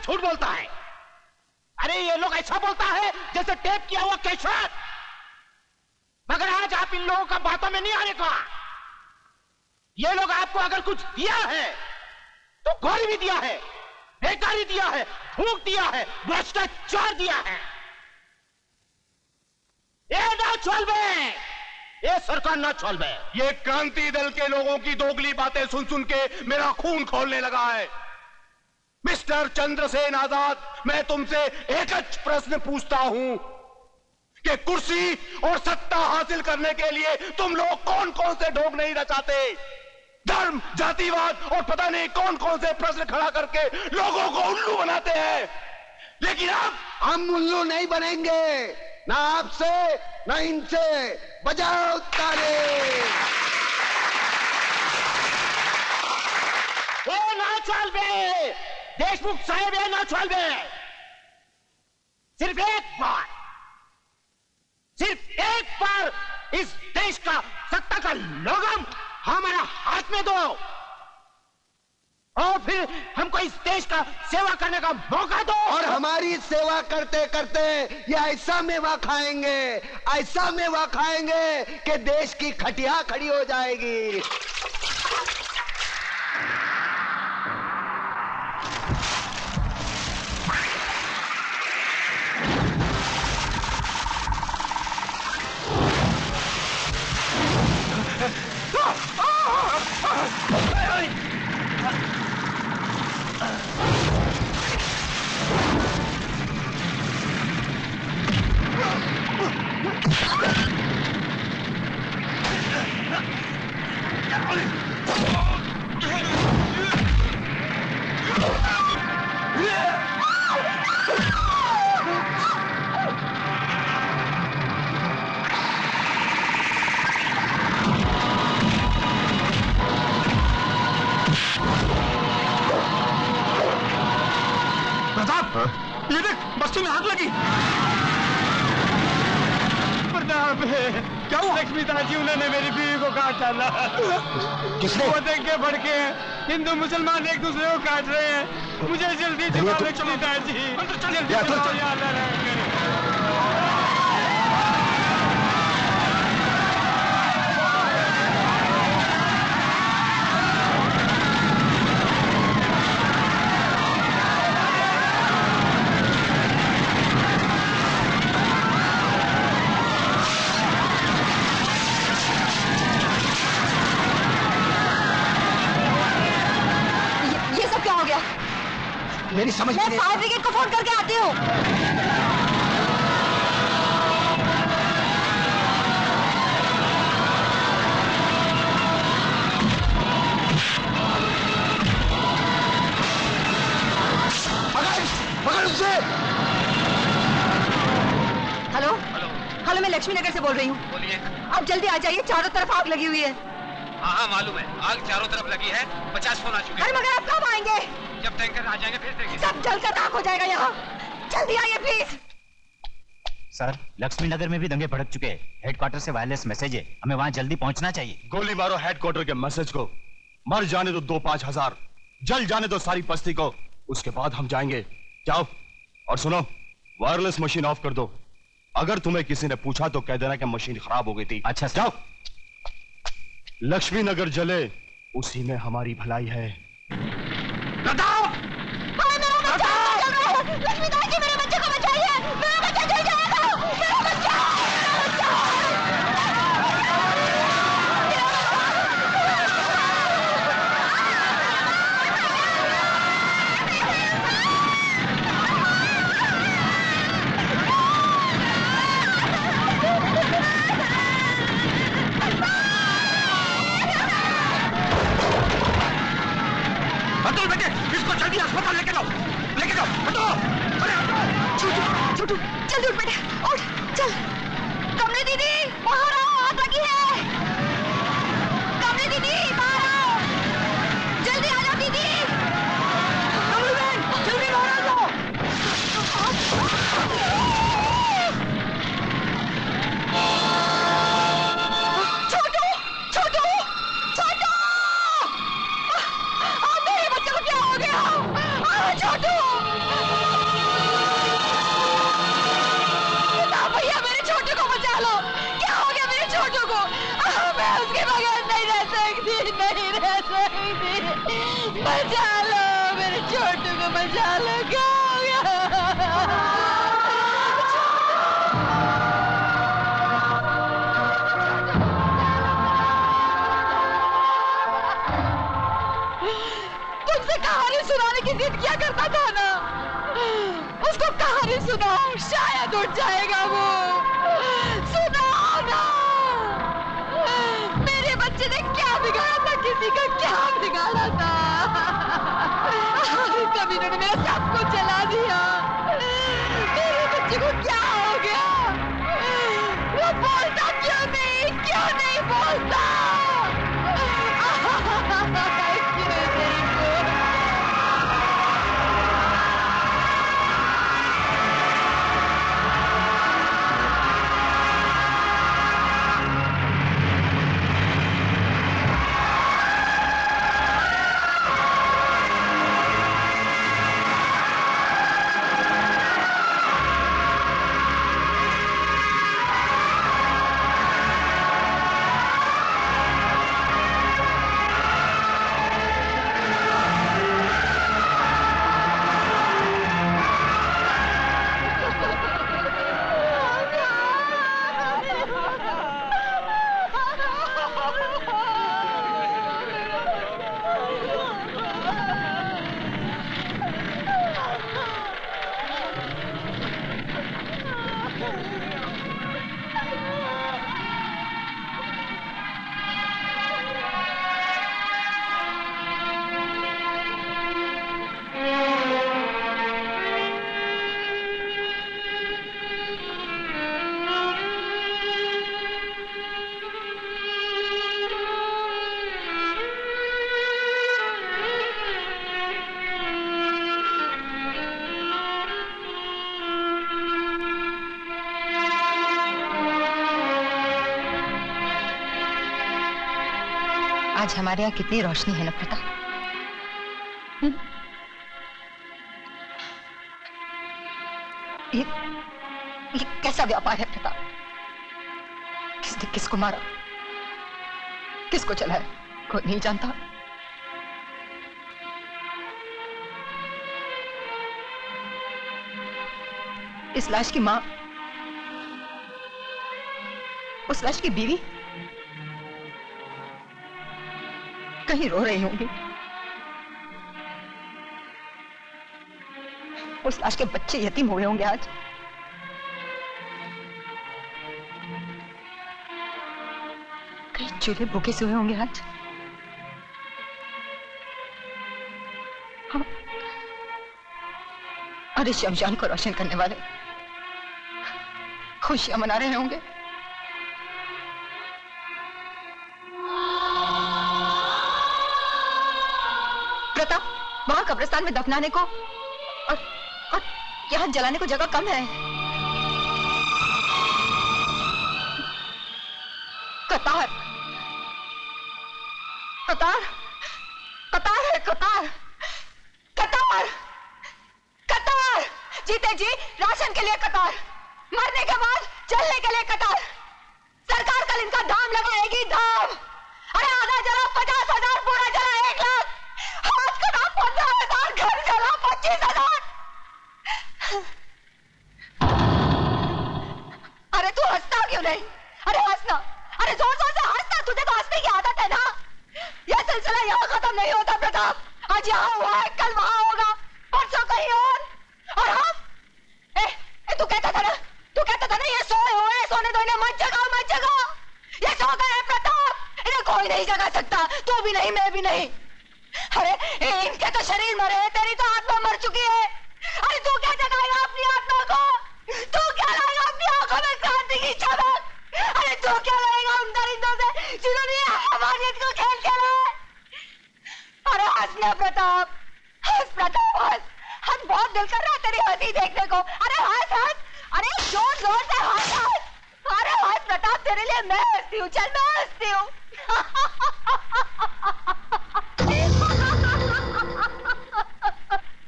झूठ बोलता है। अरे ये लोग ऐसा बोलता है जैसे टेप किया हुआ कैसेट। मगर आज आप इन लोगों का बातों में नहीं आने का। ये लोग आपको अगर कुछ दिया है तो गोली भी दिया है, बेकारी दिया है, भूख दिया है, भ्रष्टाचार दिया है। ये ना चलबे, ये सरकार ना चलबे। ये क्रांति दल के लोगों की दोगली बातें सुन सुन के मेरा खून खौलने लगा है। मिस्टर चंद्रसेन आजाद, मैं तुमसे एक प्रश्न पूछता हूं कि कुर्सी और सत्ता हासिल करने के लिए तुम लोग कौन कौन से ढोंग नहीं रचाते? धर्म, जातिवाद और पता नहीं कौन कौन से प्रश्न खड़ा करके लोगों को उल्लू बनाते हैं। लेकिन अब हम उल्लू नहीं बनेंगे, ना आपसे ना इनसे। बजाओ ताली। ये ना चलबे, देशमुख साहेब, ये ना चलबे। सिर्फ एक बार इस देश का सत्ता का लोगम हमारा हाथ में दो और फिर हमको इस देश का सेवा करने का मौका दो। और हमारी सेवा करते करते ये ऐसा मेवा खाएंगे, ऐसा मेवा खाएंगे कि देश की खटिया खड़ी हो जाएगी। ये देख, बस्ती में आग लगी। प्रताप, क्या हुआ? लक्ष्मीदास जी, उन्होंने मेरी बीवी को काट डाला। किसने? वो देख के भड़के हैं। हिंदू मुसलमान एक दूसरे को काट रहे हैं। मुझे जल्दी दिखाओ लक्ष्मीदास जी, जल्दी दिखाओ यार। मेरी समझ में मैं फायर ब्रिगेड को फोन करके आती हूँ। पकड़ उसे। हेलो हेलो, मैं लक्ष्मी नगर से बोल रही हूँ। बोलिए। अब जल्दी आ जाइए, चारों तरफ आग लगी हुई है। हाँ मालूम है, आग चारों तरफ लगी है। 50 फोन आ चुके हैं। अरे मगर आप कब आएंगे? जब टैंकर आ जाएंगे फिर देखेंगे। सब जलकर राख हो जाएगा यहाँ। जल्दी आइए प्लीज। सर, लक्ष्मी नगर में भी दंगे भड़क चुके हैं। हेडक्वार्टर से वायरलेस मैसेज है, हमें वहाँ जल्दी पहुँचना चाहिए। गोली मारो हेडक्वार्टर के मैसेज को। मर जाने दो 2-5 हजार, जल जाने दो सारी बस्ती को, उसके बाद हम जाएंगे। जाओ। और सुनो, वायरलेस मशीन ऑफ कर दो। अगर तुम्हें किसी ने पूछा तो कह देना कि मशीन खराब हो गई थी। अच्छा जाओ। लक्ष्मी नगर जले उसी में हमारी भलाई है। लक्ष्मीदास जी, मेरे बच्चे को बचाइए। मेरा बच्चा जल जाएगा। मेरा बच्चा। अतुल बेटे, इसको बचा लो मेरे छोटू को, बचा लो। क्या हो गया? तुमसे कहानी सुनाने की जिद किया करता था ना, उसको कहानी सुनाओ, शायद उठ जाएगा वो। सुनाओ ना। मेरे बच्चे ने क्या बिगाड़ा था, किसी का क्या बिगाड़ा था? कभी ने मेरा सब कुछ जला दिया। मेरे बच्चे को क्या हो गया? वो बोलता क्यों नहीं बोलता? क्यों नहीं बोलता? आज हमारे यहाँ कितनी रोशनी है ना प्रताप। ये कैसा व्यापार है प्रताप? किसने किसको मारा, किसको चलाया, कोई नहीं जानता। इस लाश की मां, उस लाश की बीवी कहीं रो रही होंगी। उस लाश के बच्चे यतीम हुए होंगे आज। कहीं चूल्हे भूखे से हुए होंगे आज। हाँ। और इस शमशान को रोशन करने वाले खुशियां मना रहे होंगे। प्रताप, वहां कब्रिस्तान में दफनाने को और यहाँ जलाने को जगह कम है। कतार, कतार, कतार है, कतार, कतार, कतार। जीते जी राशन के लिए कतार, मरने के बाद जलने के लिए कतार। सरकार कल इनका दाम लगाएगी, दाम। अरे आधा जला 50,000, पूरा जला 1 लाख, आज का दाम 15,000, घर जला 25,000। अरे तू हंसता क्यों नहीं? अरे हंसना, अरे जोर जोर से हंसना, तुझे तो हंसने की आदत है ना। यह सिलसिला यहाँ खत्म नहीं होता प्रताप। आज यहाँ हुआ है, कल वहां होगा, परसों कहीं और हम तू कहता था ना ये सोए हुए, सोने दो इन्हें, मत जगाओ, मत जगाओ। ये सो गए हैं प्रताप, इन्हें कोई नहीं जगा सकता, तू भी नहीं, मैं भी नहीं। अरे इनके तो शरीर मरे हैं, तेरी तो आत्मा मर चुकी है। अरे तू क्या जगाएगा अपनी आत्मा को? तू क्या लाएगा अपनी आंखों में क्रांति की चमक? अरे तू क्या लाएगा उन दरिंदों से जिन्होंने हमारियत को खेल खेला है? अरे हंसना प्रताप, हंस प्रताप, हंस। हंस, बहुत दिल कर रहा है तेरी हंसी देखने को। अरे हंस, हंस, अरे जोर जोर से हंस, हंस। अरे हंस प्रताप, तेरे लिए मैं हंसती हूँ, चल मैं हंसती हूँ।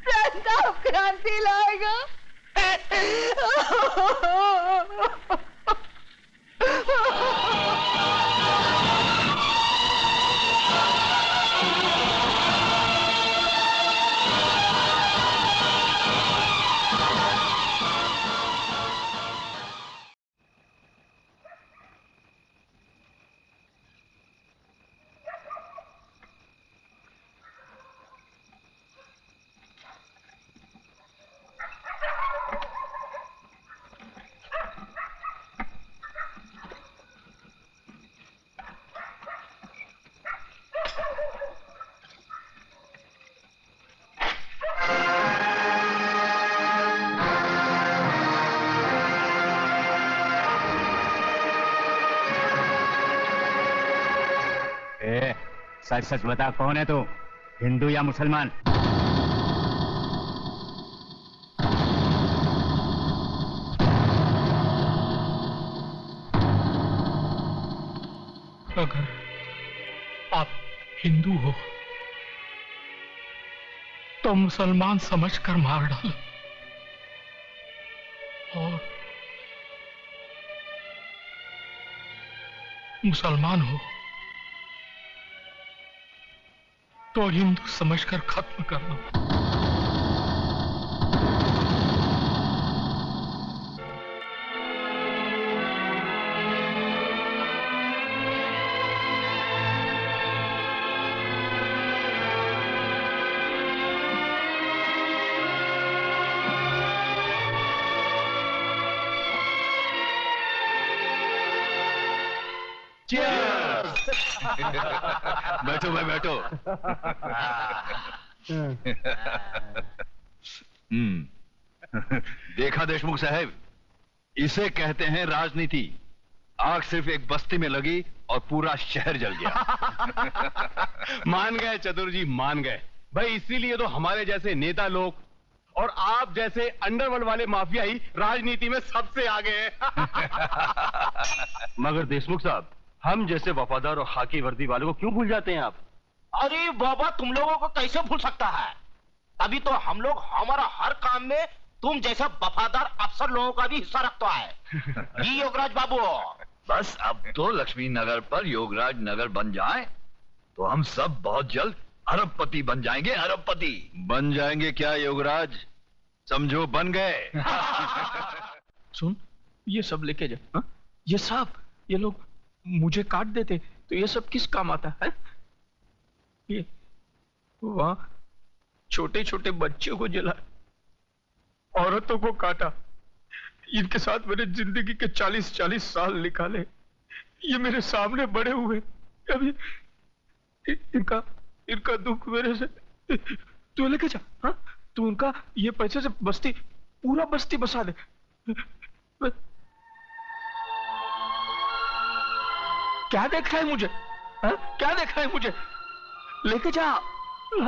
प्रताप क्रांति लाएगा। सच सच बता, कौन है तू, हिंदू या मुसलमान? अगर आप हिंदू हो तो मुसलमान समझकर मार डालो, और मुसलमान हो तो हिंदू समझकर खत्म कर दो। बैठो भाई बैठो। देखा देशमुख साहब, इसे कहते हैं राजनीति। आग सिर्फ एक बस्ती में लगी और पूरा शहर जल गया। मान गए चतुर जी, मान गए भाई। इसीलिए तो हमारे जैसे नेता लोग और आप जैसे अंडरवर्ल्ड वाले माफिया ही राजनीति में सबसे आगे हैं। मगर देशमुख साहब, हम जैसे वफादार और खाकी वर्दी वालों को क्यों भूल जाते हैं आप? अरे बाबा, तुम लोगों को कैसे भूल सकता है? अभी तो हम लोग हमारा हर काम में तुम जैसा वफादार अफसर लोगों का भी हिस्सा रखता है। जी योगराज बाबू। बस अब तो लक्ष्मी नगर पर योगराज नगर बन जाए तो हम सब बहुत जल्द अरबपति बन जाएंगे। अरबपति बन जाएंगे क्या योगराज? समझो बन गए। सुन, ये सब लेके जा। हा? ये सब, ये लोग मुझे काट देते तो ये सब किस काम आता है? ये वहां छोटे छोटे बच्चों को जला, औरतों को काटा, इनके साथ मैंने जिंदगी के 40-40 साल निकाले। ये मेरे सामने बड़े हुए, अभी इनका दुख मेरे से तू लेके जा। हाँ, तू उनका ये पैसे से बस्ती, पूरा बस्ती बसा दे। क्या देखा है मुझे? हा? क्या देखा है मुझे? लेके जा,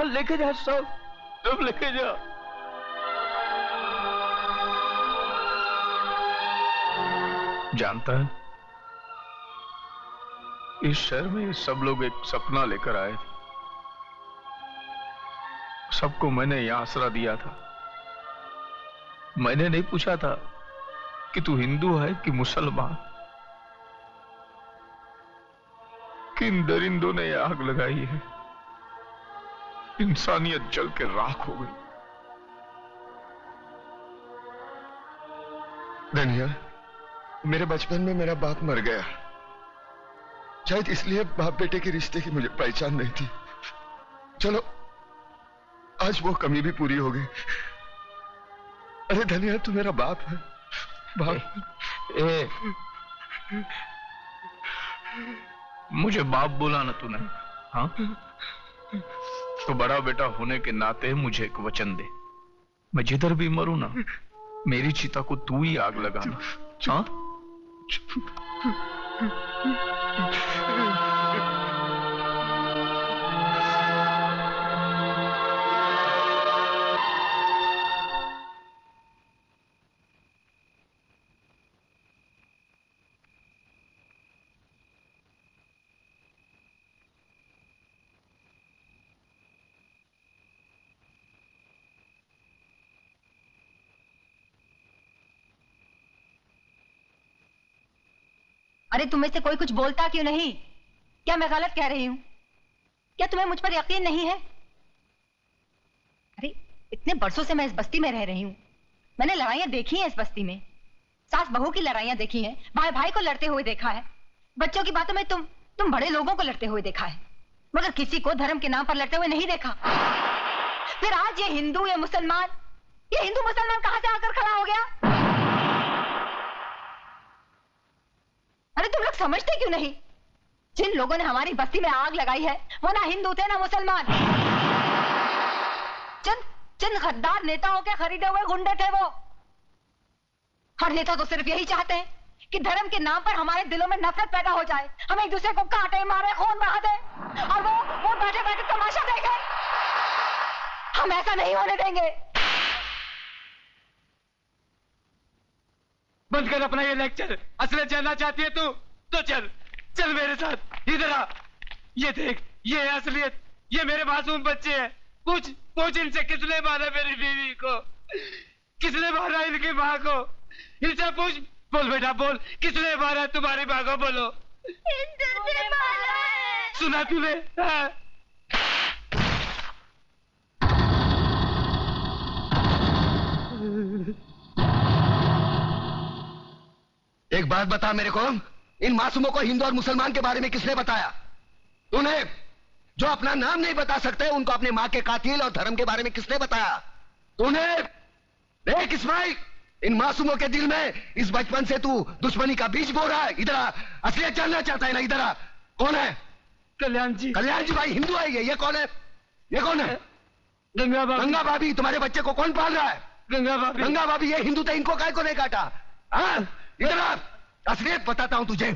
लेके जा, सब लेके जा। जानता है, इस शहर में सब लोग एक सपना लेकर आए थे। सबको मैंने यहां आसरा दिया था। मैंने नहीं पूछा था कि तू हिंदू है कि मुसलमान। किन दरिंदों ने आग लगाई है, इंसानियत जल के राख हो गई। धनिया, मेरे बचपन में मेरा बाप मर गया। शायद इसलिए बाप बेटे के रिश्ते की मुझे पहचान नहीं थी। चलो, आज वो कमी भी पूरी हो गई। अरे धनिया, तू मेरा बाप है। बाप। मुझे बाप बोला ना तूने? हाँ, तो बड़ा बेटा होने के नाते मुझे एक वचन दे। मैं जिधर भी मरूं ना, मेरी चिता को तू ही आग लगाना। हाँ? अरे तुम्हें से कोई कुछ बोलता क्यों नहीं? क्या मैं गलत कह रही हूं? क्या तुम्हें मुझ पर यकीन नहीं है? अरे इतने बरसों से मैं इस बस्ती में रह रही हूं। मैंने लड़ाइयां देखी हैं इस बस्ती में, सास बहू की लड़ाइयां देखी हैं, भाई भाई को लड़ते हुए देखा है, बच्चों की बातों में तुम बड़े लोगों को लड़ते हुए देखा है, मगर किसी को धर्म के नाम पर लड़ते हुए नहीं देखा। फिर आज ये हिंदू या मुसलमान, ये हिंदू मुसलमान कहां से आकर खड़ा हो गया? अरे तुम लोग समझते क्यों नहीं? जिन लोगों ने हमारी बस्ती में आग लगाई है वो ना हिंदू थे ना मुसलमान। चंद गद्दार नेताओं के खरीदे हुए गुंडे थे वो। हर नेता तो सिर्फ यही चाहते हैं कि धर्म के नाम पर हमारे दिलों में नफरत पैदा हो जाए, हम एक दूसरे को काटे मारे खून बहा दे और वो बैठे बैठे तमाशा देखे। हम ऐसा नहीं होने देंगे। बंद कर अपना ये लेक्चर। असलियत जानना चाहती है तू तो चल चल मेरे साथ। इधर आ, ये देख, ये है असलियत। ये मेरे मासूम बच्चे हैं। पूछ इनसे किसने मारा मेरी बीवी को, किसने मारा इनकी माँ को। इनसे पूछ। बोल बेटा बोल, किसने मारा तुम्हारी माँ को? बोलो। इंदु ने मारा है। सुना तूने? हाँ। एक बात बता मेरे को, इन मासूमों को हिंदू और मुसलमान के बारे में किसने बताया? तूने? जो अपना नाम नहीं बता सकते उनको अपने माँ के कातिल और धर्म के बारे में किसने बताया? तूने? देख इस्माइल, इन मासूमों के दिल में इस बचपन से तू दुश्मनी का बीज बो रहा है। इधर आ, असलियत जानना चाहता है ना? इधर आ। कौन है? कल्याण जी। कल्याण जी भाई हिंदू है ये कौन है? ये कौन है? गंगा भाभी। गंगा भाभी। तुम्हारे बच्चे को कौन पाल रहा है? गंगा भाभी। गंगा भाभी। ये हिंदू थे, इनको काय को नहीं काटा? हाँ, इधर आ, असलियत बताता हूं तुझे।